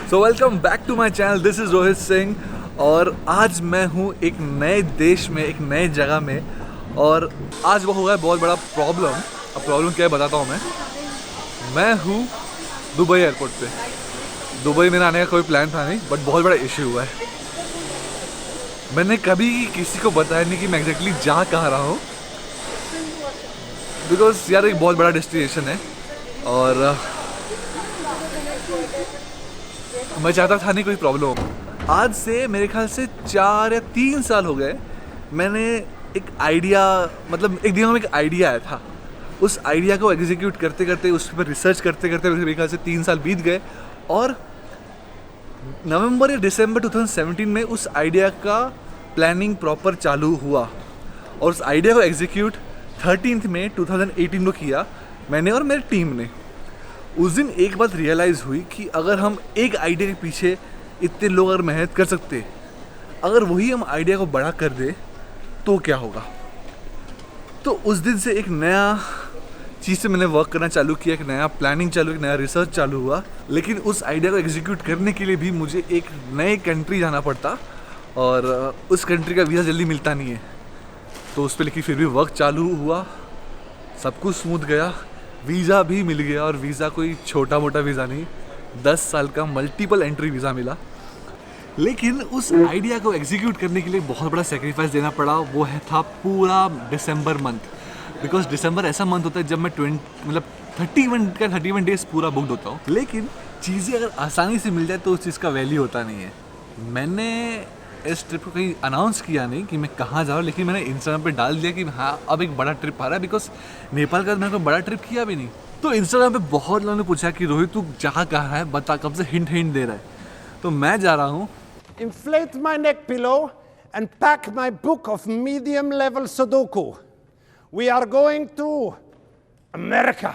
So welcome back to my channel, this is Rohit Singh. और आज मैं हूँ एक नए देश में, एक नए जगह में। और आज वो हुआ है बहुत बड़ा प्रॉब्लम। अब प्रॉब्लम क्या है बताता हूँ। मैं हूँ दुबई एयरपोर्ट पे। दुबई में आने का कोई प्लान था नहीं, बट बहुत बड़ा इश्यू हुआ है। मैंने कभी किसी को बताया नहीं कि मैं एग्जैक्टली जा कहाँ रहा हूँ, बिकॉज यार एक बहुत बड़ा डेस्टिनेशन है और मैं चाहता था नहीं कोई प्रॉब्लम हो। आज से मेरे ख्याल से 4 या 3 साल हो गए मैंने एक आइडिया, मतलब एक दिमाग में एक आइडिया आया था। उस आइडिया को एग्जीक्यूट करते करते, उस पर रिसर्च करते करते मेरे ख्याल से 3 साल बीत गए। और नवंबर या दिसंबर 2017 में उस आइडिया का प्लानिंग प्रॉपर चालू हुआ और उस आइडिया को एग्जीक्यूट 13 मई 2018 को किया मैंने और मेरी टीम ने। उस दिन एक बात रियलाइज़ हुई कि अगर हम एक आइडिया के पीछे इतने लोग अगर मेहनत कर सकते, अगर वही हम आइडिया को बड़ा कर दे तो क्या होगा। तो उस दिन से एक नया चीज़ से मैंने वर्क करना चालू किया, एक नया प्लानिंग चालू, एक नया रिसर्च चालू हुआ। लेकिन उस आइडिया को एग्जीक्यूट करने के लिए भी मुझे एक नए कंट्री जाना पड़ता और उस कंट्री का वीज़ा जल्दी मिलता नहीं है। तो उस पर लेकिन फिर भी वर्क चालू हुआ, सब कुछ स्मूथ गया, वीज़ा भी मिल गया। और वीज़ा कोई छोटा मोटा वीज़ा नहीं, 10 साल का मल्टीपल एंट्री वीज़ा मिला। लेकिन उस आइडिया को एग्जीक्यूट करने के लिए बहुत बड़ा सेक्रीफाइस देना पड़ा। वो था पूरा दिसंबर मंथ, बिकॉज दिसंबर ऐसा मंथ होता है जब मैं 31 डेज पूरा बुकड होता हूँ। लेकिन चीज़ें अगर आसानी से मिल जाए तो उस चीज़ का वैल्यू होता नहीं है। मैंने इस ट्रिप को कहीं अनाउंस किया नहीं कि मैं कहाँ जा रहा हूँ, लेकिन मैंने इंस्टाग्राम पे डाल दिया कि हाँ अब एक बड़ा ट्रिप आ रहा है, बिकॉज नेपाल का मैंने कोई बड़ा ट्रिप किया भी नहीं। तो इंस्टाग्राम पे बहुत लोगों ने पूछा कि रोहित तू जहाँ कहाँ है बता, कब से हिंट दे रहा है। तो मैं जा रहा हूँ Inflate my neck pillow and pack my book of medium level Sudoku. We are going to America.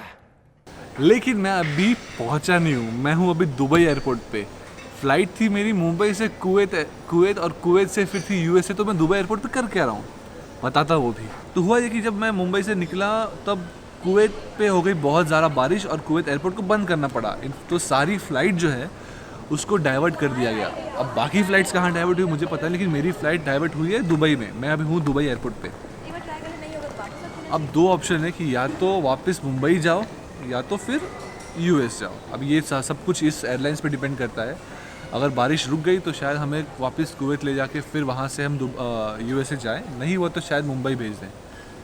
लेकिन मैं अभी पहुंचा नहीं हूँ। मैं हूँ अभी दुबई एयरपोर्ट पे। फ्लाइट थी मेरी मुंबई से कुवैत और कुवैत से फिर थी यूएसए। तो मैं दुबई एयरपोर्ट पे कर क्या रहा हूँ बताता वो भी। तो हुआ ये कि जब मैं मुंबई से निकला तब कुवैत पे हो गई बहुत ज़्यादा बारिश और कुवैत एयरपोर्ट को बंद करना पड़ा। तो सारी फ़्लाइट जो है उसको डाइवर्ट कर दिया गया। अब बाकी फ़्लाइट्स कहाँ डाइवर्ट हुई मुझे पता है, लेकिन मेरी फ़्लाइट डाइवर्ट हुई है दुबई में। मैं अभी हूँ दुबई एयरपोर्ट पे। अब 2 ऑप्शन है कि या तो वापस मुंबई जाओ या तो फिर यूएस जाओ। अब ये सब कुछ इस एयरलाइंस पे डिपेंड करता है। अगर बारिश रुक गई तो शायद हमें वापस कुवैत ले जाके फिर वहाँ से हम यूएसए जाएं, नहीं हुआ तो शायद मुंबई भेज दें,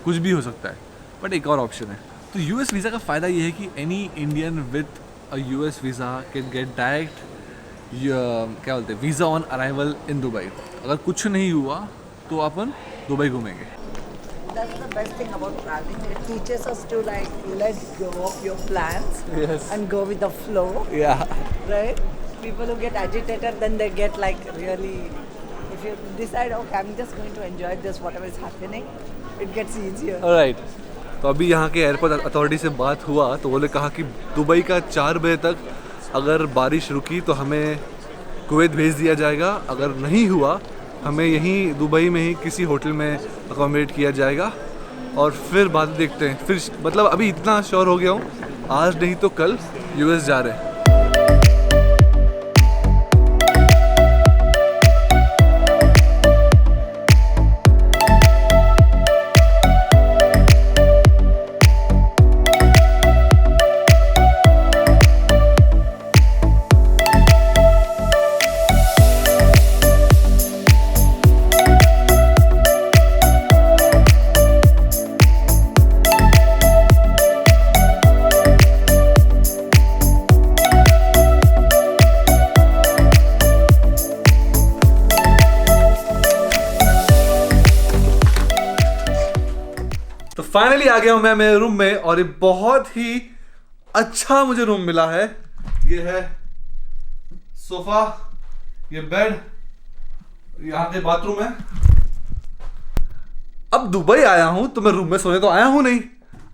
कुछ भी हो सकता है। बट एक और ऑप्शन है। तो यूएस वीज़ा का फ़ायदा ये है कि any Indian with a US visa can get direct क्या बोलते हैं visa on arrival in Dubai. अगर कुछ नहीं हुआ तो अपन दुबई घूमेंगे। That's the best thing about traveling. It teaches us to like let go of your plans. Yes. And go with the flow. Yeah. Right? People who get agitated, then they get like really, if you decide, okay, I'm just going to enjoy this, whatever is happening, it gets easier. Alright. तो अभी यहाँ के airport authority से बात हुआ तो उन्होंने कहा कि दुबई का 4 बजे तक अगर बारिश रुकी तो हमें कुवैत भेज दिया जाएगा। अगर नहीं हुआ हमें यहीं दुबई में ही किसी होटल में अकोमोडेट किया जाएगा और फिर बात देखते हैं। फिर मतलब अभी इतना श्योर हो गया हूँ, आज नहीं तो कल यूएस जा रहे हैं। तो फाइनली आ गया हूं मैं मेरे रूम में और ये बहुत ही अच्छा मुझे रूम मिला है। ये है सोफा, ये बेड, यहाँ के बाथरूम है। अब दुबई आया हूं तो मैं रूम में सोने तो आया हूं नहीं।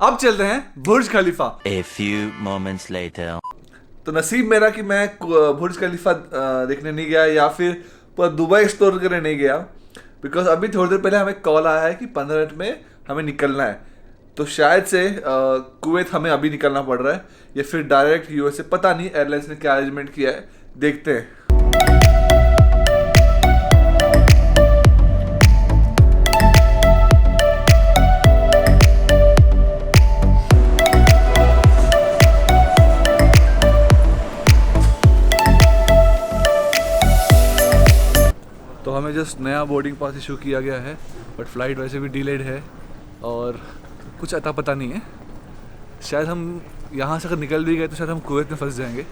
अब चलते हैं बुर्ज खलीफा। A few moments later. तो नसीब मेरा कि मैं बुर्ज खलीफा देखने नहीं गया या फिर पूरा दुबई एक्सप्लोर करने नहीं गया, बिकॉज अभी थोड़ी देर पहले हमें कॉल आया है कि 15 मिनट में हमें निकलना है। तो शायद से कुवैत हमें अभी निकलना पड़ रहा है या फिर डायरेक्ट यूएसए, पता नहीं एयरलाइंस ने क्या अरेंजमेंट किया है। देखते हैं। तो हमें जस्ट नया बोर्डिंग पास इशू किया गया है, बट फ़्लाइट वैसे भी डिलेड है और कुछ अता पता नहीं है। शायद हम यहाँ से अगर निकल भी गए तो शायद हम कुवैत में फंस जाएंगे,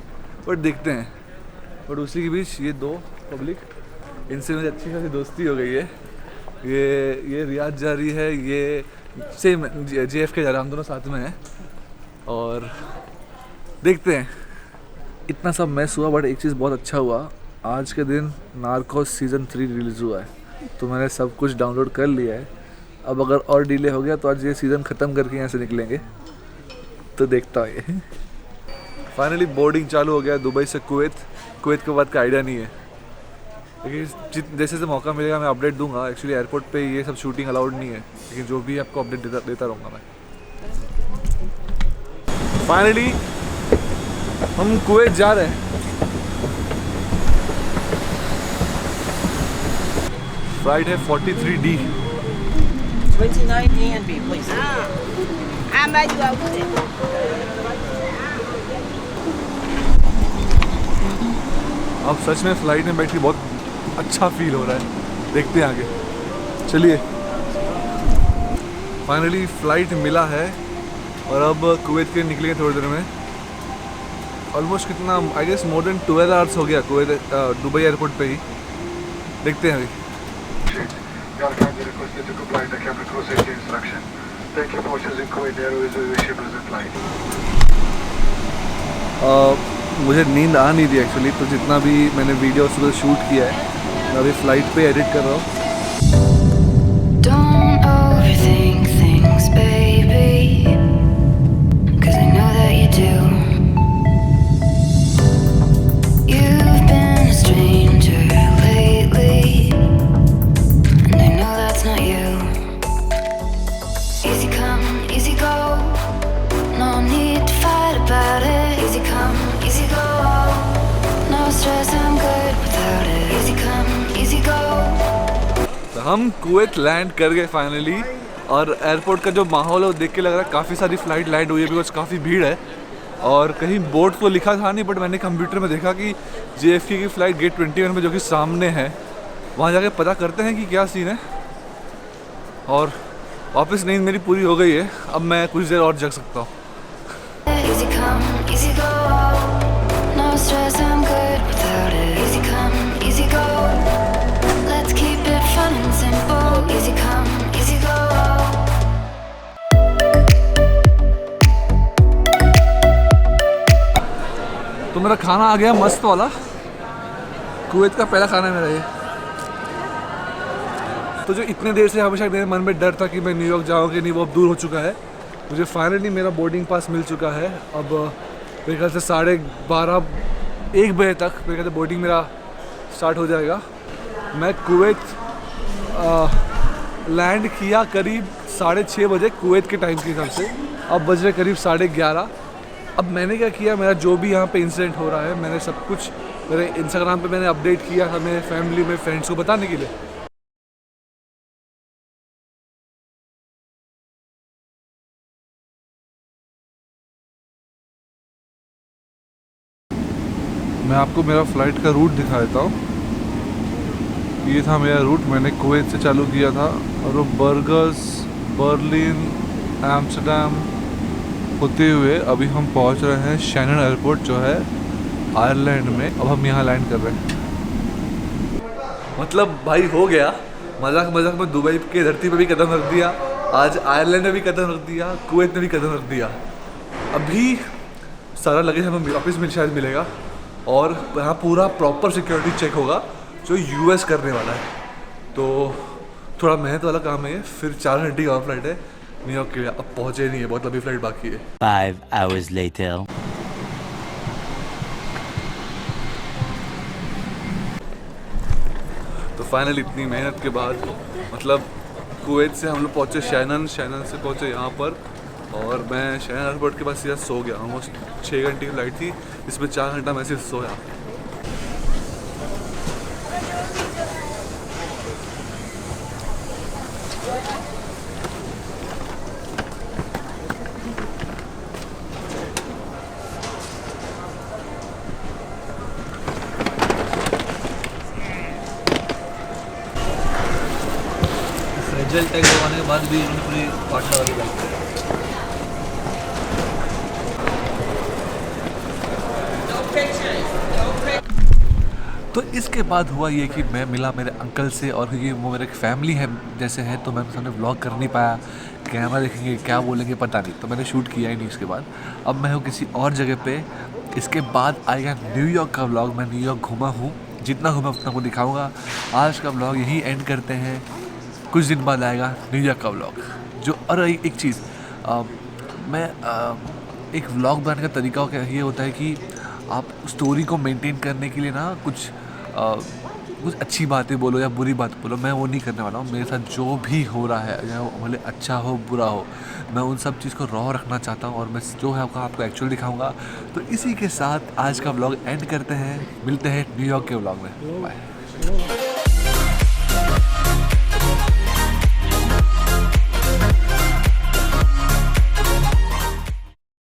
बट देखते हैं। बट उसी के बीच ये दो पब्लिक, इनसे मेरी अच्छी खासी दोस्ती हो गई है। ये रियाद जा रही है, ये सेम JFK जा रहा है, हम दोनों साथ में हैं और देखते हैं। इतना सब मैस हुआ, बट एक चीज़ बहुत अच्छा हुआ, आज के दिन नार्कोस सीज़न 3 रिलीज़ हुआ है, तो मैंने सब कुछ डाउनलोड कर लिया है। अब अगर और डिले हो गया तो आज ये सीज़न ख़त्म करके यहाँ से निकलेंगे, तो देखता है। फाइनली बोर्डिंग चालू हो गया दुबई से कुवैत के बाद का आइडिया नहीं है, लेकिन जैसे से मौका मिलेगा मैं अपडेट दूंगा। एक्चुअली एयरपोर्ट पे ये सब शूटिंग अलाउड नहीं है, लेकिन जो भी आपको अपडेट देता रहूँगा मैं। फाइनली हम कुवैत जा रहे हैं। फ्लाइट है 43D। 29 DNB, please. अब सच में फ़्लाइट में बैठ के बहुत अच्छा फील हो रहा है, देखते हैं आगे। चलिए, फाइनली फ़्लाइट मिला है और अब कुवैत के निकलेंगे थोड़ी देर में। ऑलमोस्ट कितना, I guess more than 12 hours हो गया कुवैत दुबई एयरपोर्ट पे ही। देखते हैं अभी। You are kindly requested to comply the cabin crew safety instruction. Thank you for choosing Kuwait Airways as your present flight. मुझे नींद आ नहीं रही एक्चुअली, तो जितना भी मैंने वीडियो सुबह शूट किया है मैं अभी फ़्लाइट पे एडिट कर रहा हूँ। Don't overthink things, baby, 'cause I know that you do. You've been a stranger lately, and I know that's not you. Easy come, easy go, no need to fight about it. Easy come, easy go, no stress, I'm good without it. Easy come, easy go. तो हम Kuwait land कर गए finally, और airport का जो माहौल है वो देख के लग रहा है काफ़ी सारी फ़्लाइट लैंड हुई है, बिकॉज काफ़ी भीड़ है। और कहीं बोर्ड तो लिखा था नहीं, बट मैंने कंप्यूटर में देखा कि JFK की फ़्लाइट गेट 21 में जो कि सामने है, वहाँ जाके पता करते हैं कि क्या सीन है। और वापस नींद मेरी पूरी हो गई है, अब मैं कुछ देर और जग सकता हूँ। Easy come, easy go, no stress, I'm good without it. Easy come, easy go, let's keep it fun and simple. Easy come, easy go. तो मेरा खाना आ गया मस्त वाला, कुवैत का पहला खाना है मेरा ये। तो जो इतने देर से हमेशा मेरे मन में डर था कि मैं न्यूयॉर्क जाऊँ कि नहीं, वो अब दूर हो चुका है। मुझे फाइनली मेरा बोर्डिंग पास मिल चुका है। अब मेरे ख्याल से 12:30-1 बजे तक मेरे ख्याल से बोर्डिंग मेरा स्टार्ट हो जाएगा। मैं कुवैत लैंड किया करीब 6:30 बजे कुवैत के टाइम के हिसाब से, अब बज रहे करीब 11:30। अब मैंने क्या किया, मेरा जो भी यहाँ पे इंसिडेंट हो रहा है मैंने सब कुछ मेरे इंस्टाग्राम पे मैंने अपडेट किया था मेरे फैमिली में फ्रेंड्स को बताने के लिए। मैं आपको मेरा फ़्लाइट का रूट दिखा देता हूँ। ये था मेरा रूट, मैंने कुवैत से चालू किया था और वो बर्गस, बर्लिन, एम्स्टर्डम होते हुए अभी हम पहुँच रहे हैं शैनन एयरपोर्ट जो है आयरलैंड में। अब हम यहाँ लैंड कर रहे हैं। मतलब भाई हो गया, मजाक मजाक में दुबई के धरती पे भी कदम रख दिया, आज आयरलैंड में भी कदम रख दिया, कुवैत में भी कदम रख दिया। अभी सारा लगेज हमें वापस शायद मिलेगा और यहाँ पूरा प्रॉपर सिक्योरिटी चेक होगा जो US करने वाला है। तो थोड़ा मेहनत वाला काम है ये। फिर 4 घंटे की और फ्लाइट है न्यूयॉर्क के लिए। अब पहुँचे नहीं है, बहुत लंबी फ्लाइट बाकी है। 5 hours later. तो फाइनली इतनी मेहनत के बाद मतलब कुवैत से हम लोग पहुँचे शैनन से पहुँचे यहाँ पर, और मैं शैनन एयरपोर्ट के पास सीधा सो गया। ऑलमोस्ट 6 घंटे की फ्लाइट थी, इसमें 4 घंटा मैं सिर्फ सोया। डीजल टैक्स लगवाने के बाद भी इन्होंने पूरी पार्टनर वाली बाइक की। तो इसके बाद हुआ ये कि मैं मिला मेरे अंकल से, और क्योंकि वो मेरे एक फैमिली है जैसे है तो मैं उनके सामने व्लॉग कर नहीं पाया, कैमरा देखेंगे क्या बोलेंगे पता नहीं, तो मैंने शूट किया ही नहीं। उसके बाद अब मैं हूँ किसी और जगह पे। इसके बाद आएगा न्यूयॉर्क का व्लॉग। मैं न्यूयॉर्क घूमा हूँ, जितना घूमा उतना को दिखाऊँगा। आज का व्लॉग यहीं एंड करते हैं, कुछ दिन बाद आएगा न्यूयॉर्क का व्लॉग। जो और एक चीज़ मैं एक व्लॉग बनाने का तरीका क्या ये होता है कि आप स्टोरी को मेंटेन करने के लिए ना कुछ अच्छी बातें बोलो या बुरी बात बोलो, मैं वो नहीं करने वाला हूँ। मेरे साथ जो भी हो रहा है, चाहे वो भले अच्छा हो बुरा हो, मैं उन सब चीज़ को रॉ रखना चाहता हूँ और मैं जो है आपको एक्चुअल दिखाऊंगा। तो इसी के साथ आज का व्लॉग एंड करते हैं, मिलते हैं न्यूयॉर्क के व्लॉग में। बाय।